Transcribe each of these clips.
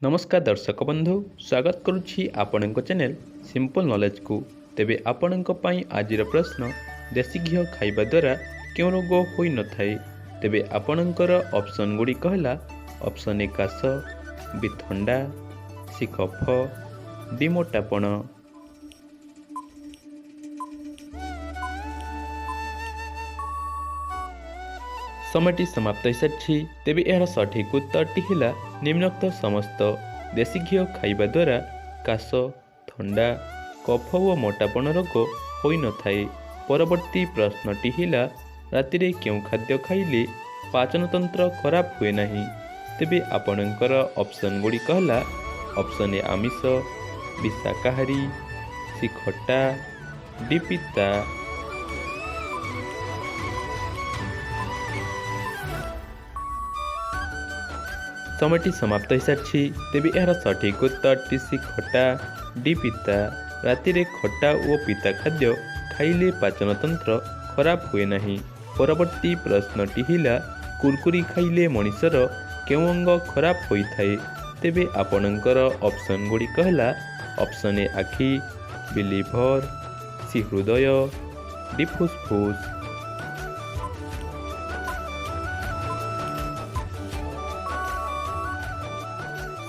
नमस्कार दर्शक बंधु स्वागत करुछि आपणक चैनल सिंपल नॉलेज को। तेबे आपणक पई आजिर प्रश्न देसी घी खाइबा द्वारा क्यों रोग होई न थाए। तेबे आपणकर ऑप्शन गुडी कहला ऑप्शन ए काश, बी थंडा, सी कफ, डी मोटापण। समयटी समाप्त हो सारी। तेबे यार सठिक उत्तरटी है निम्नोक्त समस्त देसी घी खाइबा द्वारा काश, थंडा, कफ और मोटापण रोग होई न थाए। परवर्ती प्रश्नटी है राति रे क्यों खाद्य खाइले पाचन तंत्र खराब हुए नहीं। तेबे आपणकर ऑप्शन गुडी कहला ऑप्शन ए आमिष, बी शाकाहारी, सी खट्टा, डी पिता। समयटी समाप्त हो सारी। तेबे यार सठिक उत्तर सी खट्टा, डी पिता। राति रे खट्टा और पिता खाद्य खाइले पाचन तंत्र खराब हुए नहीं। परवर्ती प्रश्नटी है कुरकुरी खाइले मनिषर केउं अंग खराब होई थाए। तेबे आपणकर ऑप्शन गुडी कहला ऑप्शन ए आखि, बी लिभर, सी हृदय, डी फुसफुस।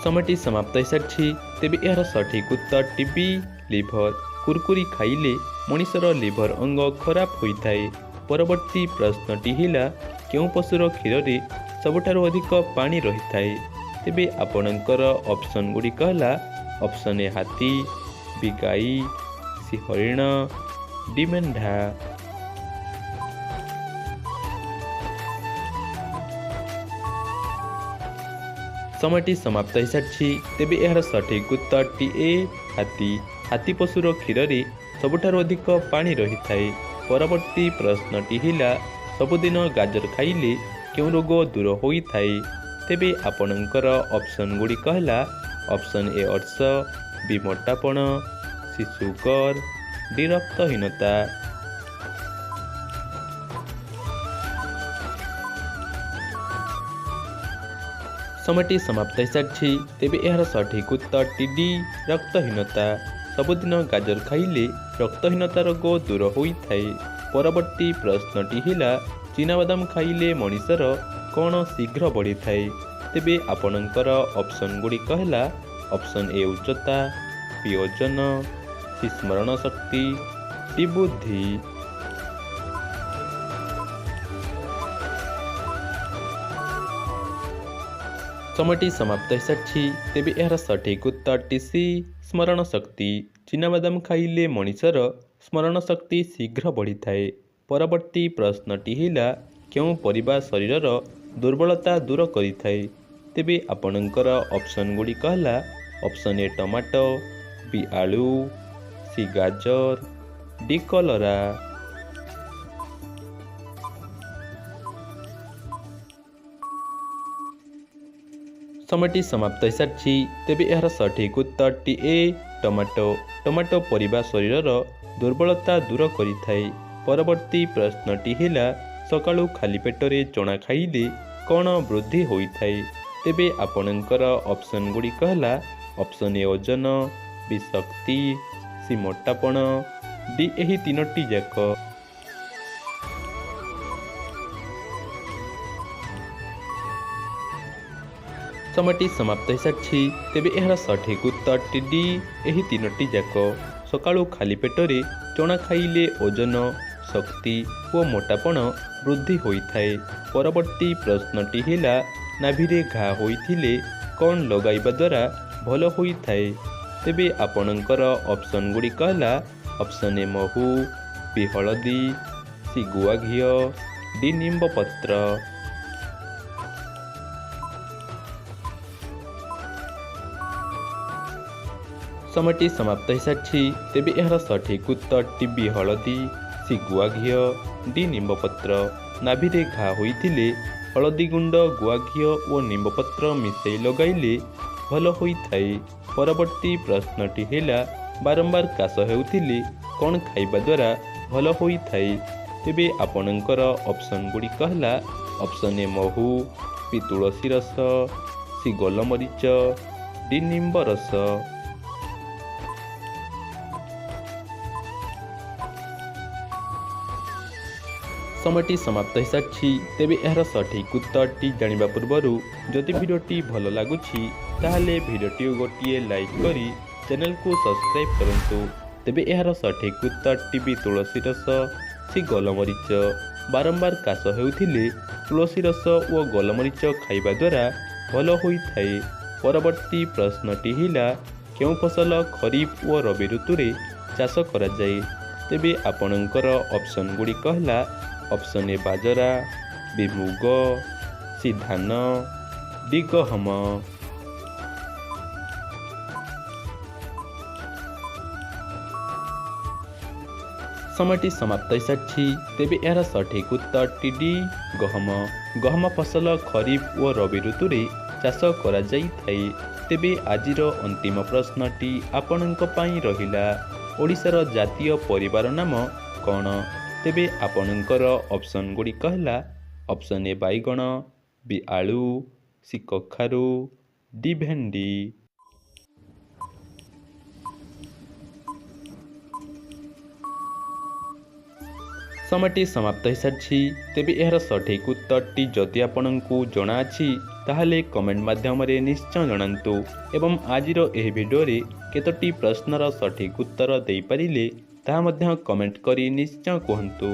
समयटी समाप्त हो सारी। तेबे यार सठिक उत्तर बी लिभर। कुरकुरी खाइले मनिषर लिभर अंग खराब होई थाए। परवर्ती प्रश्नटी है क्यों पशुर क्षीर रे सबुठारु अधिक पानी रही थाए। तेबे आपणकर ऑप्शन गुडी कहला ऑप्शन ए हाथी, बी गाई, सी हरिण, डी मेंढा। समयटी समाप्त हो सारी। तेबे यार सठिक उत्तर ए हाथी। हाथी पशुर क्षीर रे सबुठारु अधिक पानी रही थाए। परवर्ती प्रश्नटी है सबुदिन गाजर खाइले क्यों रोग दूर होई थाए। तेबे आपणकर ऑप्शन गुडी कहला ऑप्शन ए अर्श, बी मोटापण, सी सुगर, डी रक्तहीनता। समयटी समाप्त हो सारी। तेबे यार सठिक उत्तर डी रक्तहीनता। सबुदिन गाजर खाइले रक्तहीनता रोग दूर होई थाए। परवर्ती प्रश्नटी है चीनाबादाम खाइले मनिषर कौन शीघ्र बढ़ी थाए। तेबे आपणकर ऑप्शन गुडी कहला ऑप्शन ए उच्चता, बी ओजन, सी स्मरण शक्ति, डी बुद्धि। समयटी समाप्त हो सारी। तेबे यार सठिक उत्तर सी स्मरण शक्ति। चीनाबादाम खाइले मनिषर स्मरण शक्ति शीघ्र बढ़ी थाए। परवर्ती प्रश्नटी है क्यों परिबा शरीरर दुर्बलता दूर करि थाए। तेबे आपणकर ऑप्शन गुडी कहला ऑप्शन ए टमाटो, बी आलू, सी गाजर, डी कलरा। समयटी समाप्त हो सारी। तेबे यार सठिक उत्तर ए टमाटो। टमाटो परिबा शरीरर दुर्बलता दूर करि थाए। परवर्ती प्रश्नटी है सकाळु खाली पेटरे चना खाइले कौन वृद्धि होई थाए। तेबे आपणकर ऑप्शन गुडी कहला ऑप्शन ए ओजन, बी शक्ति, सी मोटापण, डी एही तीनोटी जाक। समयटी समाप्त हो सारी। तेबे यार सठिक उत्तर डी एही तीनोटी जाक। सकाळु खाली पेटरे चना खाइले ओजन, शक्ति और मोटापण वृद्धि होई थाए। परवर्ती प्रश्नटी है नाभिरे घा होइथिले कौन लगाइबा द्वारा भल होई थाए। तेबे आपणकर ऑप्शन गुडी कहला ऑप्शन ए महू, बी हलदी, सी गुआ घी, डी निम्ब पत्र। समयटी समाप्त हो सारी। तेबे यार सठिक उत्तर बी हलदी, सी गुआ घी, डी निम्ब पत्र। नाभिरे घा होइथिले हलदी गुंड, गुआ घी और निम्ब पत्र मिसई लगाइले भल होई थाए। परवर्ती प्रश्नटी है बारंबार काश हेउथिले कौन खाइबा द्वारा भल होई थाए। तेबे आपणकर ऑप्शन गुडी कहला ऑप्शन ए महू, बी तुलसी रस, सी गोलमरीच, ଡି ନିମ୍ବ ରସ। ସମୟଟି ସମାପ୍ତ ହୋଇସାରିଛି। ତେବେ ଏହାର ସଠିକ୍ ଉତ୍ତରଟି ଜାଣିବା ପୂର୍ବରୁ ଯଦି ଭିଡ଼ିଓଟି ଭଲ ଲାଗୁଛି ତାହେଲେ ଭିଡ଼ିଓଟିକୁ ଗୋଟିଏ ଲାଇକ୍ କରି ଚ୍ୟାନେଲକୁ ସବସ୍କ୍ରାଇବ୍ କରନ୍ତୁ। ତେବେ ଏହାର ସଠିକ୍ ଉତ୍ତରଟି ବି ତୁଳସୀ ରସ। ସି ଗୋଲମରିଚ। ବାରମ୍ବାର କାଶ ହେଉଥିଲେ ତୁଳସୀ ରସ ଓ ଗୋଲମରିଚ ଖାଇବା ଦ୍ୱାରା ଭଲ ହୋଇଥାଏ। ପରବର୍ତ୍ତୀ ପ୍ରଶ୍ନଟି ହେଲା କେଉଁ ଫସଲ ଖରିଫ ଓ ରବି ଋତୁରେ ଚାଷ କରାଯାଏ? ତେବେ ଆପଣଙ୍କର ଅପସନ୍ ଗୁଡ଼ିକ ହେଲା ଅପସନ୍ ଏ ବାଜରା, ବି ମୁଗ, ସି ଧାନ, ଡି ଗହମ। ସମୟଟି ସମାପ୍ତ ହୋଇସାରିଛି। ତେବେ ଏହାର ସଠିକ୍ ଉତ୍ତରଟି ଡି ଗହମ। ଗହମ ଫସଲ ଖରିଫ ଓ ରବି ଋତୁରେ ଚାଷ କରାଯାଇଥାଏ। ତେବେ ଆଜିର ଅନ୍ତିମ ପ୍ରଶ୍ନଟି ଆପଣଙ୍କ ପାଇଁ ରହିଲା ଓଡ଼ିଶାର ଜାତୀୟ ପରିବାର ନାମ କ'ଣ? ତେବେ ଆପଣଙ୍କର ଅପସନ୍ ଗୁଡ଼ିକ ହେଲା ଅପସନ୍ ଏ ବାଇଗଣ, ବି ଆଳୁ, ସି କଖାରୁ, ଡି ଭେଣ୍ଡି। ସମୟଟି ସମାପ୍ତ ହୋଇସାରିଛି। ତେବେ ଏହାର ସଠିକ୍ ଉତ୍ତରଟି ଯଦି ଆପଣଙ୍କୁ ଜଣାଅଛି ତାହେଲେ କମେଣ୍ଟ ମାଧ୍ୟମରେ ନିଶ୍ଚୟ ଜଣାନ୍ତୁ ଏବଂ ଆଜିର ଏହି ଭିଡ଼ିଓରେ କେତୋଟି ପ୍ରଶ୍ନର ସଠିକ୍ ଉତ୍ତର ଦେଇପାରିଲେ ତାହା ମଧ୍ୟ କମେଣ୍ଟ କରି ନିଶ୍ଚୟ କୁହନ୍ତୁ।